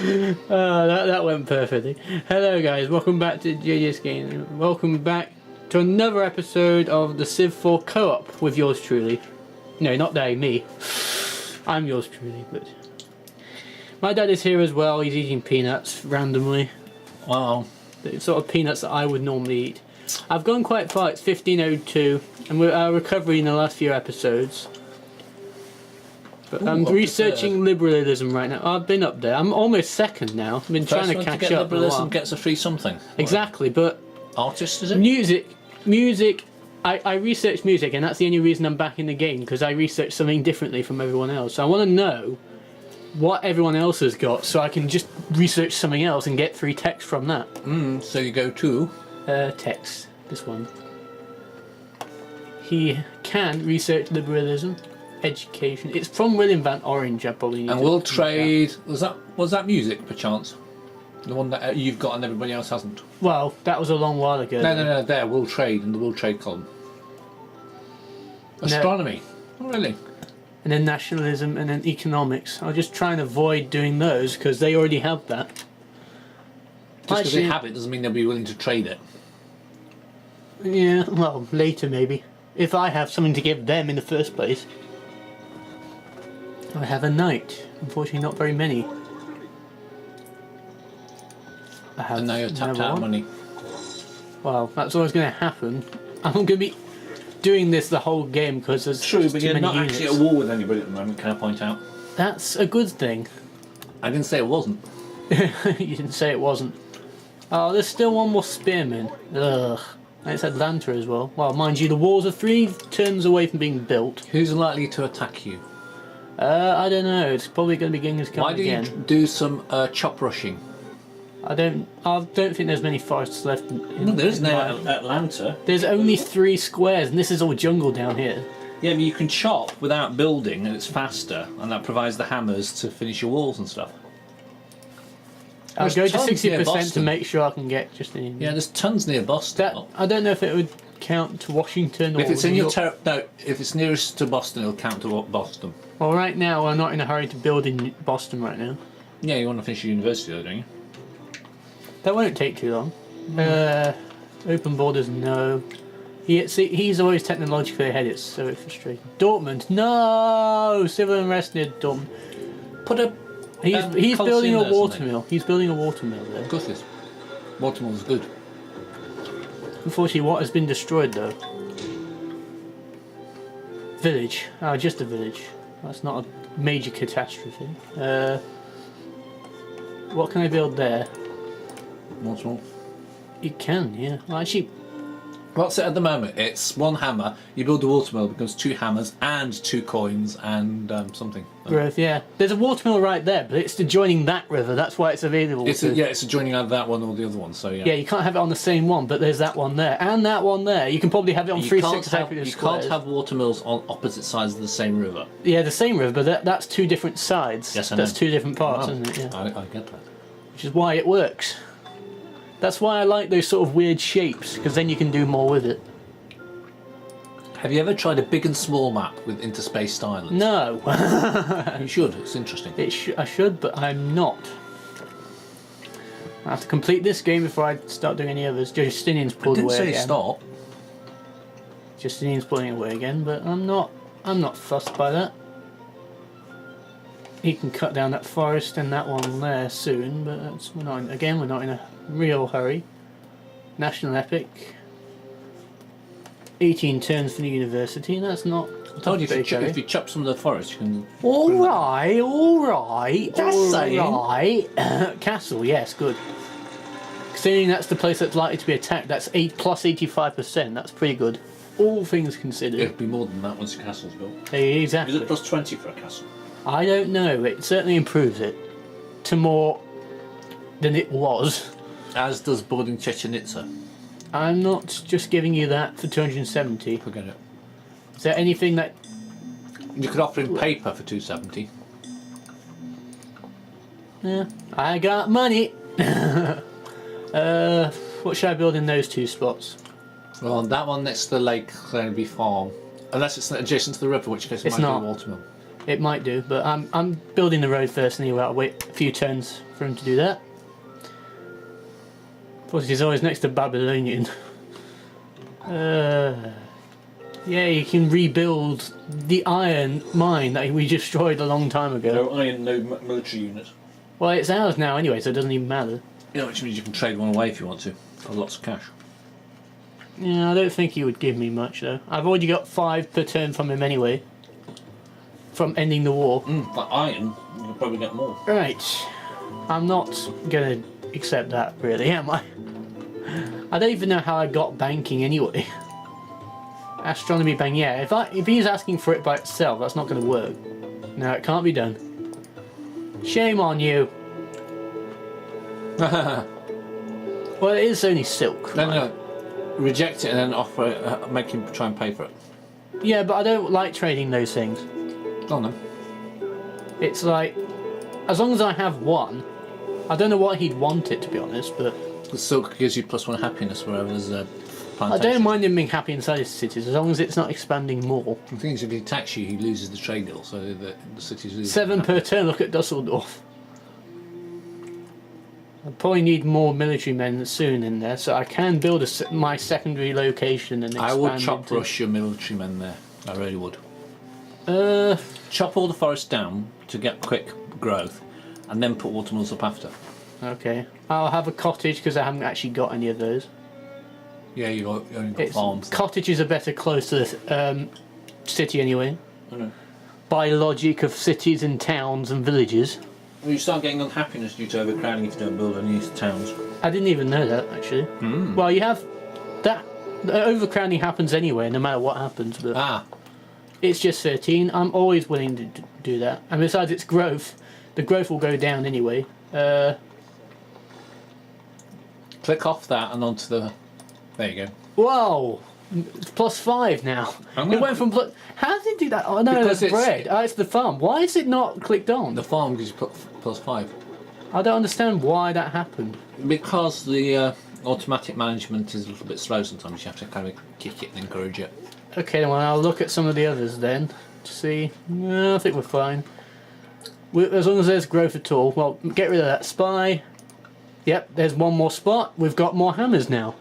That went perfectly. Hello guys, welcome back to TheJDSgames. Welcome back to another episode of the Civ 4 co-op with yours truly. No, not they, me. I'm yours truly, but... My dad is here as well, he's eating peanuts randomly. Wow. The sort of peanuts that I would normally eat. I've gone quite far, it's 15:02, and we're recovering in the last few episodes. But I'm researching liberalism right now. I've been up there. I'm almost second now. I've been trying to catch up. Liberalism gets a free something. Exactly, but artist is it? Music. I researched music, and that's the only reason I'm back in the game, because I researched something differently from everyone else. So I want to know what everyone else has got, so I can just research something else and get free text from that. So you go to text. This one. He can research liberalism. Education. It's from William Van Orange. I probably need. And we'll trade. Was that music perchance? The one that you've got and everybody else hasn't. Well, that was a long while ago. No. There, we'll trade in the will trade column. Astronomy. No. Oh, really? And then nationalism, and then economics. I'll just try and avoid doing those because they already have that. Just because they have it doesn't mean they'll be willing to trade it. Yeah. Well, later maybe. If I have something to give them in the first place. I have a knight. Unfortunately, not very many. I have and now you're tapped out of money. Well, that's always going to happen. I'm going to be doing this the whole game because there's true, but you're not units. actually at war with anybody at the moment. Can I point out? That's a good thing. I didn't say it wasn't. You didn't say it wasn't. Oh, there's still one more spearman. Ugh. And it's Atlanta as well. Well, mind you, the walls are 3 turns away from being built. Who's likely to attack you? I don't know. It's probably going to be Genghis Khan again. Why do you do some chop rushing? I don't think there's many forests left. No, there isn't Atlanta. There's only 3 squares, and this is all jungle down here. Yeah, but you can chop without building, and it's faster, and that provides the hammers to finish your walls and stuff. I'll go to 60% to make sure I can get just in. Yeah, there's tons near Boston. I don't know if it would count to Washington or if it's in your no, if it's nearest to Boston, it'll count to Boston. Well, right now I'm not in a hurry to build in Boston right now. Yeah, you want to finish your university though, don't you? That won't take too long. Open borders, no. He's always technologically ahead. It's so frustrating. Dortmund, no! Civil unrest near Dortmund. Put a. He's building a watermill. He's building a watermill there. Of course, this watermill's good. Unfortunately, what has been destroyed though? Village. Oh, just a village. That's not a major catastrophe. What can I build there? Watermill. You can, yeah. Well, actually, what's it at the moment? It's 1 hammer. You build the watermill, it becomes 2 hammers and 2 coins and something. Growth, yeah. There's a watermill right there, but it's adjoining that river. That's why it's available. It's adjoining either that one or the other one. So yeah. Yeah, you can't have it on the same one, but there's that one there and that one there. You can probably have it on 3 consecutive squares. You can't have watermills on opposite sides of the same river. Yeah, the same river, but that's 2 different sides. Yes, I know. That's 2 different parts, isn't it? Yeah. I get that. Which is why it works. That's why I like those sort of weird shapes, because then you can do more with it. Have you ever tried a big and small map with interspaced islands? No. You should, it's interesting. I should, but I'm not. I have to complete this game before I start doing any others. Justinian's pulled away again. I didn't say stop. Justinian's pulling away again, but I'm not fussed by that. He can cut down that forest and that one there soon, but we're not in a real hurry. National epic. 18 turns for the university, and that's not. I told you if you chop some of the forest, you can. Alright. Just saying. Alright. Castle, yes, good. Considering that's the place that's likely to be attacked, that's plus 85%. That's pretty good. All things considered. It'll be more than that once your castle's built. Exactly. Is it plus 20 for a castle? I don't know. It certainly improves it to more than it was. As does boarding Chichen Itza. I'm not just giving you that for 270. Forget it. Is there anything that... You could offer him paper for 270. Yeah, I got money. What should I build in those 2 spots? Well, that one next to the lake can only be farm. Unless it's adjacent to the river, which case it might be a watermill. It might do, but I'm building the road first anyway. I'll wait a few turns for him to do that. Of course, he's always next to Babylonian. Yeah, you can rebuild the iron mine that we destroyed a long time ago. No iron, no military unit. Well, it's ours now anyway, so it doesn't even matter. Yeah, which means you can trade one away if you want to. For lots of cash. Yeah, I don't think he would give me much though. I've already got 5 per turn from him anyway. From ending the war. But iron, you'll probably get more. Right. I'm not gonna accept that really, am I? I don't even know how I got banking anyway. Astronomy bank, yeah. If he's asking for it by itself, that's not gonna work. No, it can't be done. Shame on you. Well, it is only silk. No. Reject it and then offer it, make him try and pay for it. Yeah, but I don't like trading those things. Oh no. It's like, as long as I have one, I don't know what he'd want it to be honest, but The silk gives you +1 happiness wherever there's a I plantation. don't mind him being happy inside his cities as long as it's not expanding more. The thing is, if he attacks you, he loses the trade deal, so the cities lose. 7 per turn, look at Dusseldorf. I probably need more military men soon in there, so I can build my secondary location and expand. I would chop into... rush your military men there. I really would. Uh, Chop all the forest down to get quick growth, and then put watermills up after. okay. I'll have a cottage because I haven't actually got any of those. Yeah, you only got farms. Cottages are better close to the city anyway. I know. By logic of cities and towns and villages. Well, you start getting unhappiness due to overcrowding if you don't build any towns. I didn't even know that actually. Mm. Well, you have that. The overcrowding happens anyway, no matter what happens. But Ah, it's just 13. I'm always willing to do that. And besides, its growth, the growth will go down anyway. click off that and onto the. There you go. Whoa! It's +5 now. It went from how did it do that? Oh no, Because that's bread. Oh, it's the farm. Why is it not clicked on? The farm gives you +5. I don't understand why that happened. Because the automatic management is a little bit slow sometimes. You have to kind of kick it and encourage it. Okay, then well, I'll look at some of the others then to see. No, I think we're fine. As long as there's growth at all. Well, get rid of that spy. Yep, there's one more spot. We've got more hammers now.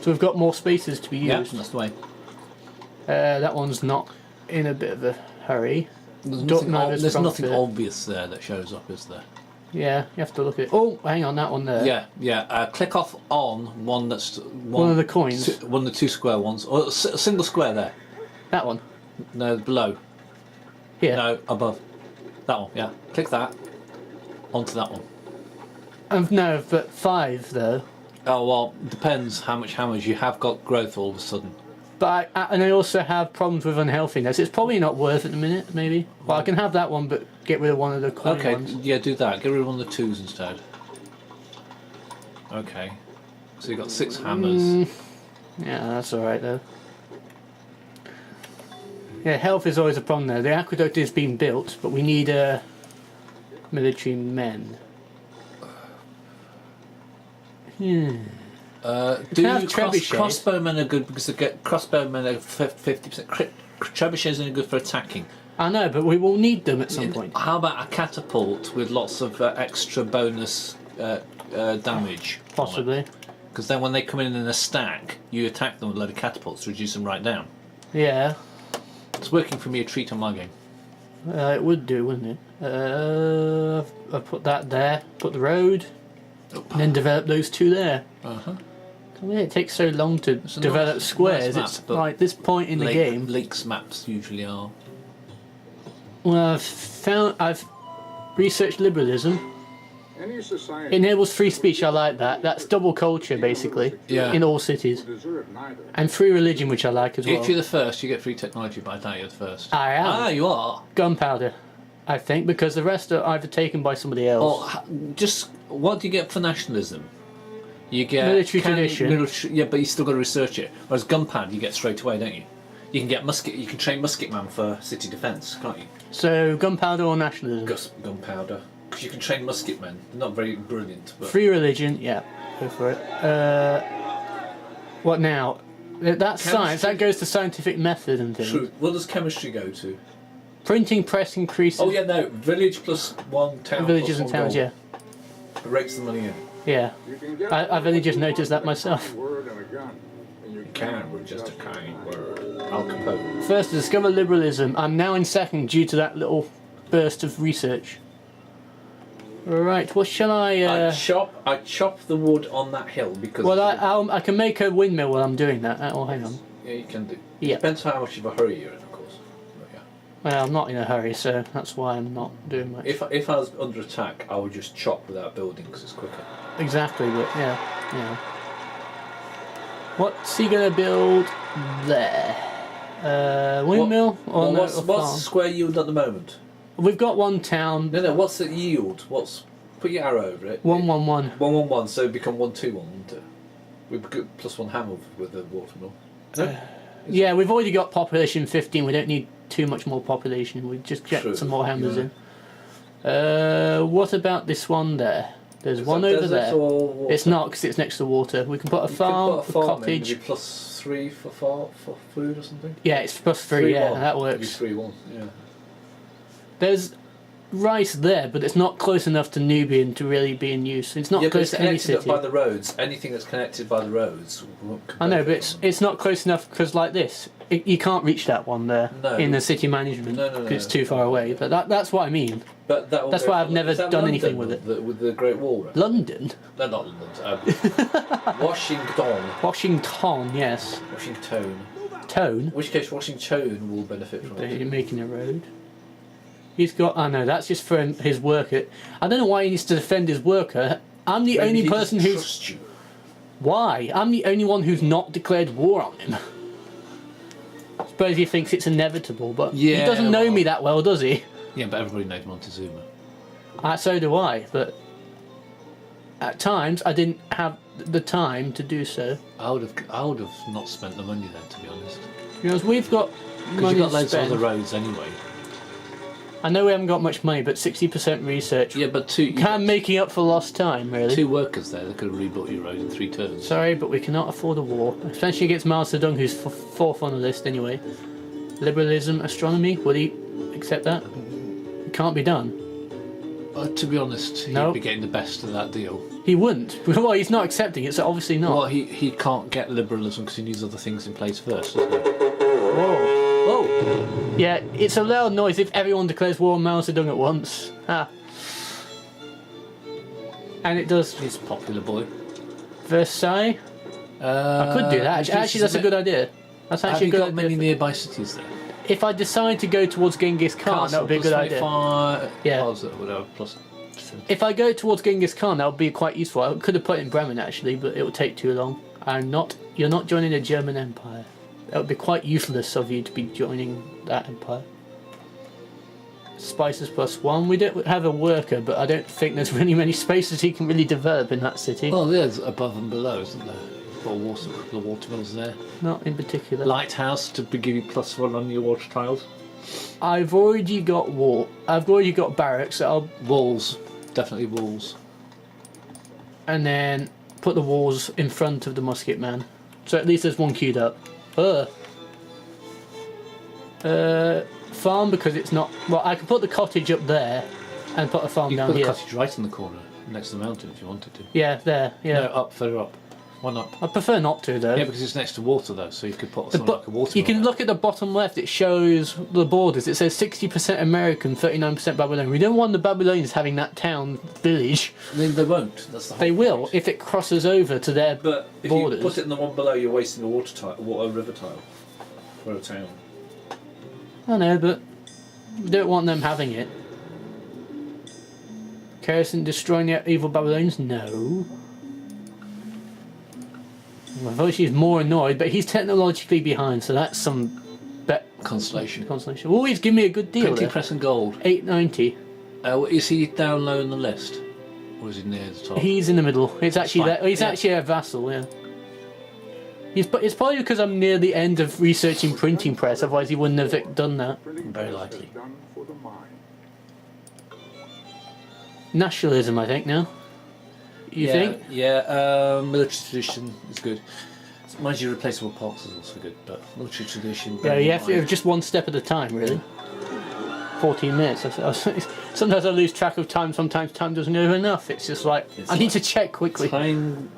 So we've got more spaces to be used. Yeah, that's the way. That one's not in a bit of a hurry. There's nothing obvious there that shows up, is there? Yeah, you have to look at it. Oh, hang on, that one there. Yeah. Click off on one that's One of the coins. one of the 2 square ones, or a single square there. That one. No, below. Here. No, above. That one. Yeah. Click that. Onto that one. No, but 5 though. Oh well, depends how much hammers you have got growth all of a sudden. But I also have problems with unhealthiness. It's probably not worth it at the minute, maybe. Well, I can have that one, but get rid of one of the coin Okay, ones. yeah, do that. Get rid of one of the 2s instead. Okay. So you've got 6 hammers. Yeah, that's alright though. Yeah, health is always a problem there. The aqueduct is being built, but we need military men. Crossbowmen are good because they get crossbowmen are 50%. Trebuchets are good for attacking. I know, but we will need them at some point. How about a catapult with lots of extra bonus damage? Possibly. Because then when they come in a stack, you attack them with a load of catapults to reduce them right down. Yeah. It's working for me a treat on my game. It would do, wouldn't it? I'll put that there. Put the road. And then develop those 2 there. Uh-huh. I mean, it takes so long to It's a develop nice squares. map, It's but like this point in the game. Lakes maps usually are. Well, I've researched liberalism. Any society Enables free speech. I like that. That's double culture basically. Yeah. In all cities. deserve neither. And free religion, which I like as well. If you're the first, you get free technology, but I doubt you're the first. I am. Ah, you are. Gunpowder, I think, because the rest are either taken by somebody else. Or just what do you get for nationalism? You get Military tradition. Yeah, but you still got to research it. Whereas gunpowder, you get straight away, don't you? You can get musket. You can train musketman for city defence, can't you? So gunpowder or nationalism? Gunpowder, because you can train musketmen. They're not very brilliant, but Free religion, yeah, go for it. What now? That's science. That goes to scientific method and things. true. What does chemistry go to? Printing press increases. Oh yeah, no. Village plus 1 town. Villages plus and 1 towns, gold. yeah. It rakes the money in. Yeah. You can get I've only just noticed that myself. word and a gun, and you Can with just a kind word. Al Capone. First, discover liberalism. I'm now in second due to that little burst of research. Right, what shall I... I chop the wood on that hill because. Well, I can make a windmill while I'm doing that. Oh, hang on. Yeah, you can do. Yeah. Depends how much of a hurry you're in, of course. But yeah. Well, I'm not in a hurry, so that's why I'm not doing much. If I was under attack, I would just chop without building because it's quicker. Exactly, but yeah. What's he gonna build there? Windmill? What's the square yield at the moment? We've got one town. No. What's the yield? Put your arrow over it. 111. 111. So it become 121, wouldn't it? We've got plus 1 hammer with the watermill. No? Yeah, we've already got population 15. We don't need too much more population. We just get some more hammers in. What about this one there? There's one over there. It's not because it's next to water. We can put a farm, a cottage. Maybe plus 3 for food or something. Yeah, it's plus 3. Yeah, that works. 3-1. Yeah. There's rice there, but it's not close enough to Nubian to really be in use. It's not close to any city. Connected by the roads. Anything that's connected by the roads. I know, but it's not close enough because like this, you can't reach that one there in the city management because it's too far away. But that's what I mean. But that's why I've never done anything with it. With the Great Wall. Right? London? No, not London. Washington. Washington, yes. Washington. Tone? In which case, Washington will benefit from it. You're making a road. He's got. I know that's just for his worker. I don't know why he needs to defend his worker. I'm the only person who's. Trust you. Why? I'm the only one who's not declared war on him. I suppose he thinks it's inevitable, but he doesn't know me that well, does he? Yeah, but everybody knows Montezuma. So do I, but at times I didn't have the time to do so. I would have not spent the money then, to be honest. Because we've got Because money you've got to loads spend. of other roads anyway. I know we haven't got much money, but 60% research. Yeah, but kind of making up for lost time, really. 2 workers there that could have rebuilt your road in 3 turns. Sorry, but we cannot afford a war, especially against Mao Zedong, who's fourth on the list anyway. Liberalism, astronomy, would he accept that? It can't be done. To be honest, he'd be getting the best of that deal. He wouldn't. Well, he's not accepting it, so obviously not. Well, he can't get liberalism because he needs other things in place first, doesn't he? Whoa. Oh! Yeah, it's a loud noise if everyone declares war on Mao Zedong at once. And it does. He's a popular boy. Versailles? I could do that. Actually, that's a good idea. That's actually a good idea. Have you got many nearby cities there? If I decide to go towards Genghis Khan, that would be a good idea. Yeah. Whatever, plus. If I go towards Genghis Khan, that would be quite useful. I could have put it in Bremen actually, but it would take too long. You're not joining the German Empire. That would be quite useless of you to be joining that empire. Spices +1. We don't have a worker, but I don't think there's really many spaces he can really develop in that city. Well, there's above and below, isn't there? The watermills there. Not in particular. Lighthouse to give you +1 on your water tiles. I've already got I've already got barracks. So walls, definitely walls. And then put the walls in front of the musket man, so at least there's one queued up. Farm because it's not. Well, I can put the cottage up there, and put a farm down here. You could put a cottage right in the corner, next to the mountain, if you wanted to. Yeah, there. Yeah. No, further up. One up. I prefer not to though. Yeah, because it's next to water though, so you could put something like a water. You can look at the bottom left. It shows the borders. It says 60% American, 39% Babylonian. We don't want the Babylonians having that town village. They won't. That's the whole They will point. if it crosses over to their But if borders. you put it in the one below, you're wasting a river tile for a town. I know, but we don't want them having it. Kerosene destroying the evil Babylonians? No. Well, Voici is more annoyed, but he's technologically behind, so that's some consolation. Oh, he's giving me a good deal. Printing press and gold. 890. Is he down low on the list, or is he near the top? He's in the middle. It's actually he's actually a vassal. Yeah. It's probably because I'm near the end of researching printing press. Otherwise, he wouldn't have done that. Very likely. Nationalism, I think now. You think? Yeah, military tradition is good. Mind you, replaceable parts is also good, but military tradition. Yeah, you have to just one step at a time, really. 14 minutes. Sometimes I lose track of time, sometimes time doesn't go enough. It's just like, I need to check quickly. Time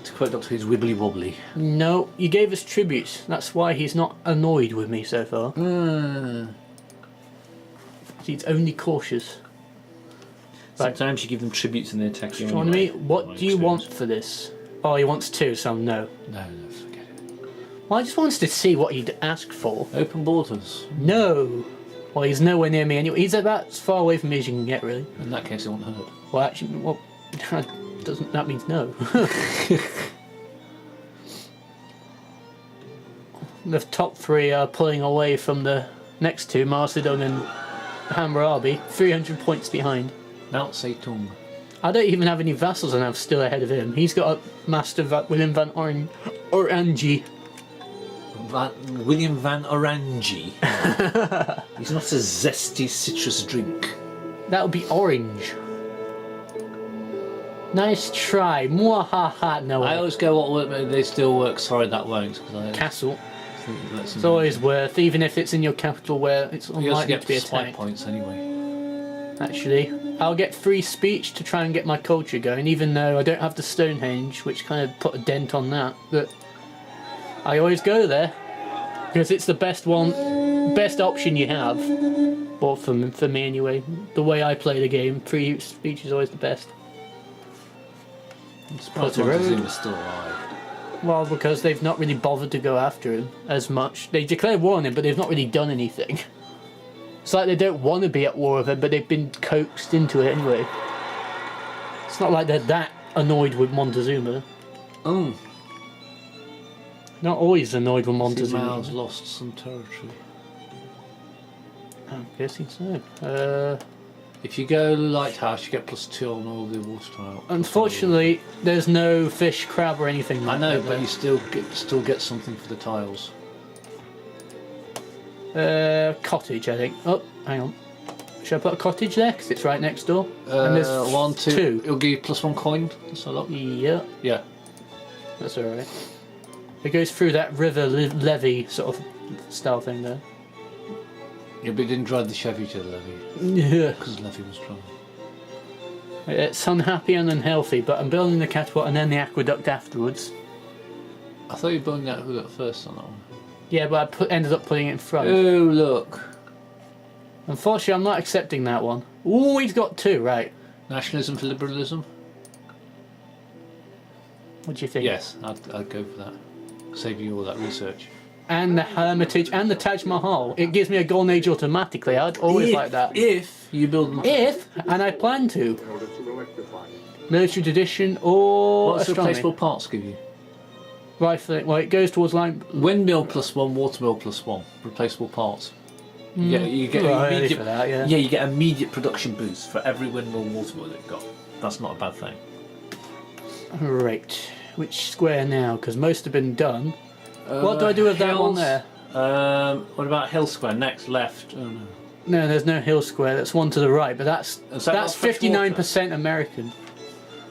to quote Doctor Who's wibbly wobbly. No, you gave us tributes. That's why he's not annoyed with me so far. He's only cautious. Right. Sometimes you give them tributes and they attack you. Astronomy, Anyway. what My do you want experience. for this? Oh, he wants 2, so no. No, forget it. Well, I just wanted to see what he'd asked for. Open borders. No. Well, he's nowhere near me anyway. He's about as far away from me as you can get, really. In that case, it won't hurt. Well, actually, well, that means no. The top 3 are pulling away from the next 2, Macedon and Hammurabi, 300 points behind. Mount Zedong. I don't even have any vassals and I'm still ahead of him. He's got a Master William van Orange. William van Orange. He's not a zesty citrus drink. That would be orange. Nice try. Mwahaha. No, I always go, what work, but they still work. Sorry, that won't. Cause I Castle. think that's It's always worth, even if it's in your capital where it's you also unlikely get to be spike attacked. points anyway. Actually, I'll get free speech to try and get my culture going, even though I don't have the Stonehenge, which kind of put a dent on that. But I always go there because it's the best option you have. Or for me anyway, the way I play the game, free speech is always the best. I'm surprised Potter Road. Montezuma's still alive. Well, because they've not really bothered to go after him as much. They declared war on him, but they've not really done anything. It's like they don't want to be at war with him, but they've been coaxed into it anyway. It's not like they're that annoyed with Montezuma. Oh, Not always annoyed with Montezuma. Mao's lost some territory. I'm guessing so. If you go lighthouse, you get +2 on all the water tile. Unfortunately, there's no fish, crab, or anything. I like know, that but you still get something for the tiles. cottage, I think. Oh, hang on. Should I put a cottage there? Because it's right next door. And there's 1, 2. 2. It'll give you +1 coin. That's a lot. Yeah, Yeah. that's alright. It goes through that river levee sort of style thing there. Yeah, but it didn't drive the Chevy to the levee Yeah. because the levee was dry. It's unhappy and unhealthy, but I'm building the catapult and then the aqueduct afterwards. I thought you were building that hood at first on that one. Yeah, but I ended up putting it in front. Oh, look. Unfortunately, I'm not accepting that one. Ooh, he's got 2, right. Nationalism for liberalism? What do you think? Yes, I'd go for that. Save you all that research. And the Hermitage and the Taj Mahal. It gives me a golden age automatically. I'd always like that. If you build them. If, and I plan to. in order to electrify it. Military tradition or What does astronomy. replaceable parts give you? Rifling. Well, it goes towards line. Windmill +1, watermill +1. Replaceable parts. You get Well, ready immediate, for that, yeah. you get immediate production boost for every windmill and watermill that you've got. That's not a bad thing. Right. Which square now? Because most have been done. What do I do with that one there? What about Hill Square? Next, left. Oh no. No, there's no hill square. That's one to the right, but that's Is that not fresh 59% American.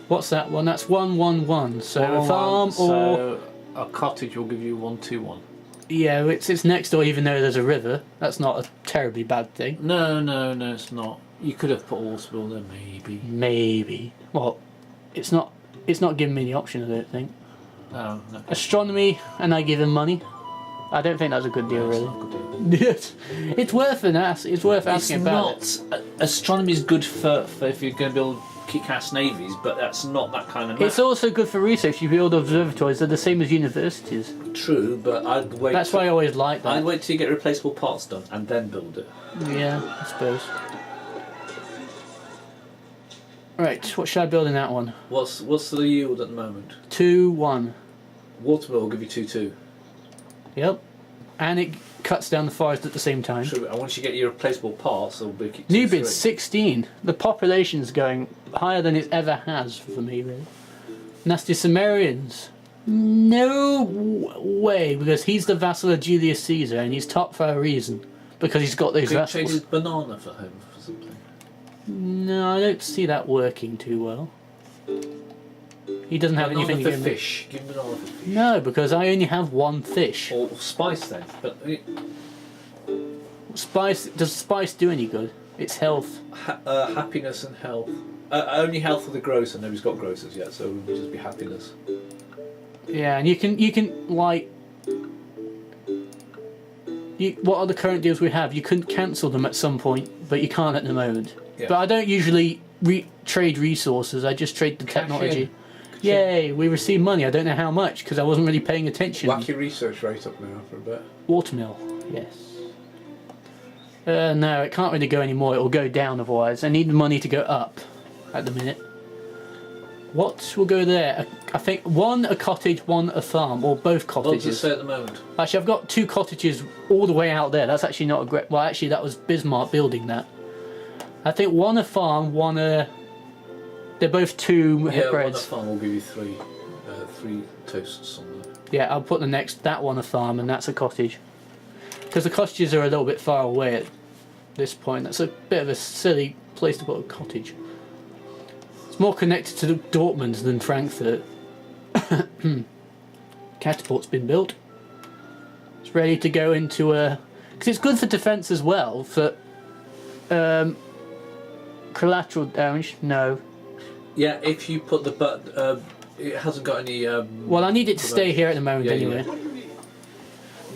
What's that one? That's 111. So a farm or So a cottage will give you 121. yeah, it's next door. Even though there's a river, that's not a terribly bad thing. No, it's not. You could have put watermill there, maybe. Maybe. Well, it's not. It's not giving me the option. I don't think. Oh, no. Astronomy, and I give him money. I don't think that's a good deal, It's really. not a good deal. Yes, it's worth an ask. It's worth asking about it. Astronomy is good for if you're going to build kick-ass navies, but that's not that kind of. It's also good for research. You build observatories; they're the same as universities. true, but I'd wait. That's why I always like I'd that. wait till you get replaceable parts done and then build it. Yeah, I suppose. Right, what should I build in that one? What's the yield at the moment? 2-1. Watermill will give you 2-2. Yep. And it cuts down the forest at the same time. True, and once you get your replaceable parts, it'll be kick New 2-3. bid's 16. The population's going higher than it ever has for me, really. Nasty Sumerians. No way, because he's the vassal of Julius Caesar and he's top for a reason. Because he's got those Could trade his vassals. banana for him for something. No, I don't see that working too well. He doesn't have Banana anything for to give me. fish. Give him banana for fish. No, because I only have 1 fish. Or spice then. But Spice, does spice do any good? It's health. Happiness and health. Only health for the grocer. Nobody's got grocers yet, so it would just be happiness. Yeah, and you can like. What are the current deals we have? You can cancel them at some point, but you can't at the moment. Yeah. But I don't usually trade resources. I just trade the technology. Cash in. Yay! We receive money. I don't know how much because I wasn't really paying attention. Whack your research rate up now for a bit. Watermill. Yes. No, it can't really go anymore. It will go down otherwise. I need the money to go up at the minute. What will go there? I think one a cottage, one a farm, or both What does it cottages. say at the moment? Actually, I've got 2 cottages all the way out there. That's actually not a great... Well, actually, that was Bismarck building that. I think one a farm, one a... They're both 2 hip Yeah, one breads. farm will give you 3 toasts on there. Yeah, I'll put that one a farm, and that's a cottage. Because the cottages are a little bit far away at this point. That's a bit of a silly place to put a cottage. It's more connected to Dortmund than Frankfurt. Catapult's been built. It's ready to go into a... Because it's good for defence as well, for... collateral damage, no. Yeah, if you put the it hasn't got any. Well, I need it to stay here at the moment anyway.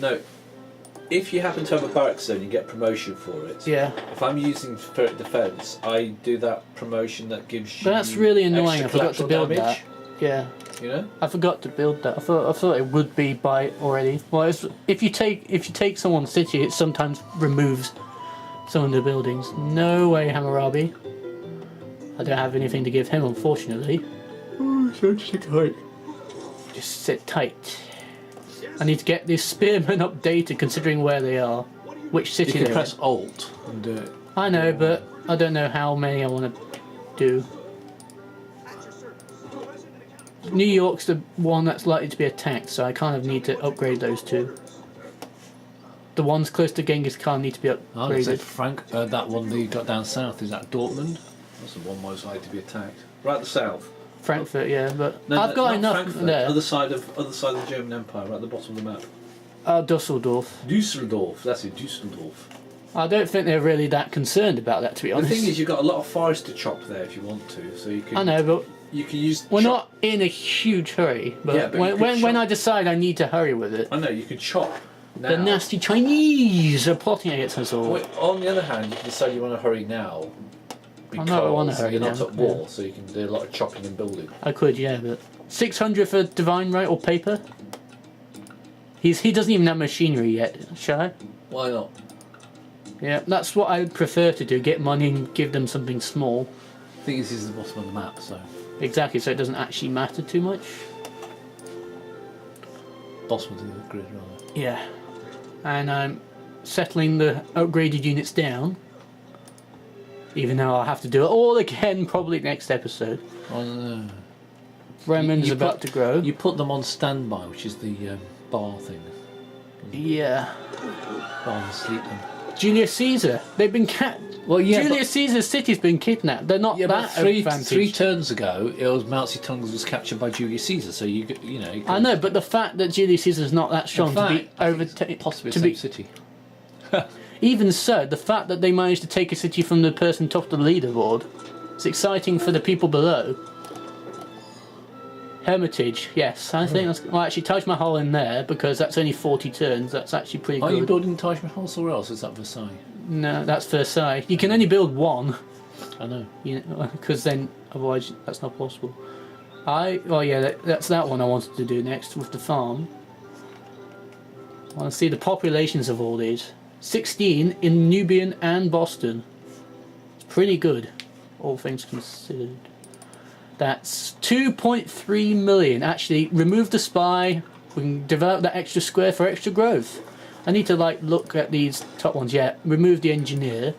No, if you happen to have a barracks zone, you get promotion for it. Yeah. If I'm using spirit defence, I do that promotion that gives you. But that's really annoying. I extra forgot to collateral build damage, that. Yeah. You know. I forgot to build that. I thought it would be by already. Well, if you take someone's city, it sometimes removes some of the buildings. No way, Hammurabi. I don't have anything to give him, unfortunately. Just sit tight. I need to get these spearmen updated, considering where they are, which You city can they're press in. Alt and do it. I know, but I don't know how many I want to do. New York's the one that's likely to be attacked, so I kind of need to upgrade those 2. The ones close to Genghis Khan need to be Oh, is it upgraded. Frank? That one that you got down south, is that Dortmund? That's the one most likely to be attacked. Right at the south. Frankfurt, yeah, but No, I've got not enough Frankfurt, there. Other side of the German Empire, right at the bottom of the map. Dusseldorf. Düsseldorf. That's it, Düsseldorf. I don't think they're really that concerned about that, to be The honest. thing is, you've got a lot of forest to chop there if you want to, so you can. I know, but You can use. we're chop. not in a huge hurry. But, Yeah, but you could when chop. I decide I need to hurry with it, I know you can chop. Now. the nasty Chinese are plotting against us all. Wait, on the other hand, you can decide you want to hurry now. Because I wanna hurry you're not now, at war, so you can do a lot of chopping and building. I could, yeah, but 600 for divine right or paper. He doesn't even have machinery yet. Shall I? Why not? Yeah, that's what I would prefer to do. Get money and give them something small. I think this is the bottom of the map, so. Exactly, so it doesn't actually matter too much. Bottom of the grid, rather. Yeah, and I'm settling the upgraded units down. Even though I'll have to do it all again probably next episode. Oh, no. Bremen's You about put- to grow. You put them on standby, which is the bar thing. Yeah. Bar and sleep them. Julius Caesar. They've been Well, yeah, Julius Caesar's city's been kidnapped. They're not Yeah, but that three advantaged. turns ago, it was Mao Zedong was captured by Julius Caesar. So you know. You I know, but the fact that Julius Caesar's not that strong to be overtaken, possibly to the same be city. even so, the fact that they managed to take a city from the person top of the leaderboard, it's exciting for the people below. Hermitage, yes, I think that's. Well, actually, Taj Mahal in there because that's only 40 turns. That's actually pretty Are good. you building Taj Mahal somewhere else? Is that Versailles? No, that's Versailles. You can only build one, I know. because then otherwise that's not possible. Oh yeah, that's that one I wanted to do next with the farm. I want to see the populations of all these. 16 in Nubian and Boston. It's pretty good, all things considered. That's 2.3 million. Actually, remove the spy. We can develop that extra square for extra growth. I need to look at these top ones. Yeah, remove the engineer.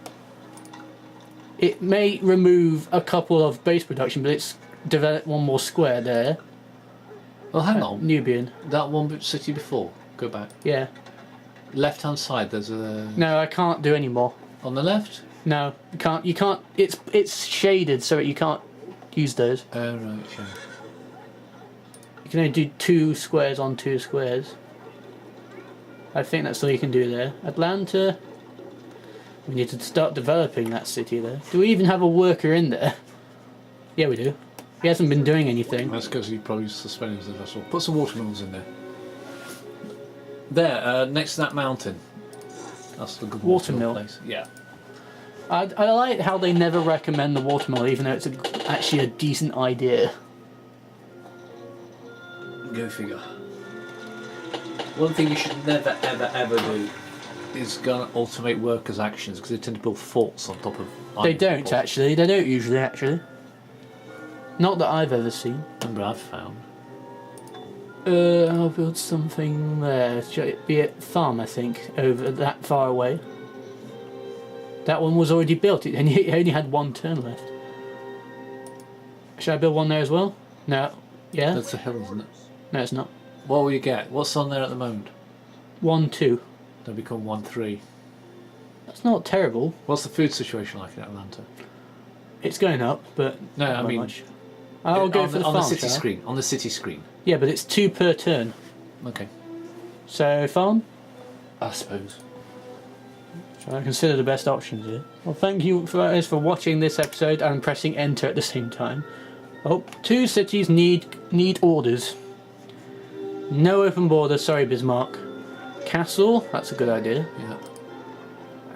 It may remove a couple of base production, but it's developed one more square there. Well, hang on. Nubian. That one city before. Go back. Yeah. Left hand side. There's a. No, I can't do any more. On the left. No, you can't. You can't. It's shaded, so you can't use those. Oh right. Okay. You can only do 2 squares on 2 squares. I think that's all you can do there. Atlanta. We need to start developing that city there. Do we even have a worker in there? Yeah, we do. He hasn't been doing anything. That's because he probably suspended the vessel. Put some watermills in there. There, next to that mountain. That's the good Watermill. place. Yeah. I like how they never recommend the watermill, even though it's actually a decent idea. Go figure. One thing you should never, ever, ever do is go and automate workers' actions because they tend to build forts on top of. They don't actually. They don't usually actually. Not that I've ever seen. Remember, I've found. I'll build something there. Should it be a farm? I think over that far away. That one was already built. It only had one turn left. Should I build one there as well? No. Yeah. That's the hill, isn't it? No, it's not. What will you get? What's on there at the moment? 1, 2. They'll become 1, 3. That's not terrible. What's the food situation like in Atlanta? It's going up, but No, I not mean, much. I'll go for the on farm. the city shall I? screen. On the city screen. Yeah, but it's 2 per turn. Okay. So farm. I suppose. So I consider the best options here. Well, thank you guys for watching this episode and pressing enter at the same time. Oh, 2 cities need orders. No open border, sorry Bismarck. Castle, that's a good idea. Yeah.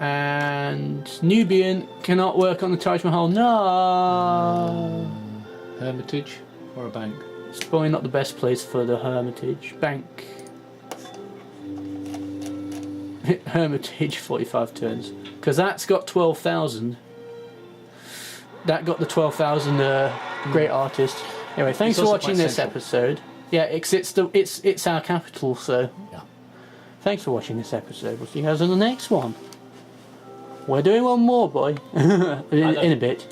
And Nubian cannot work on the Taj Mahal. No. Hermitage or a bank? It's probably not the best place for the Hermitage. Bank. Hermitage, 45 turns. Because that's got 12,000. That got the 12,000 great artist. Anyway, thanks It's for also watching quite this central. episode. Yeah, it's our capital, so Yeah. thanks for watching this episode. We'll see you guys on the next one. We're doing one more, boy. in a bit.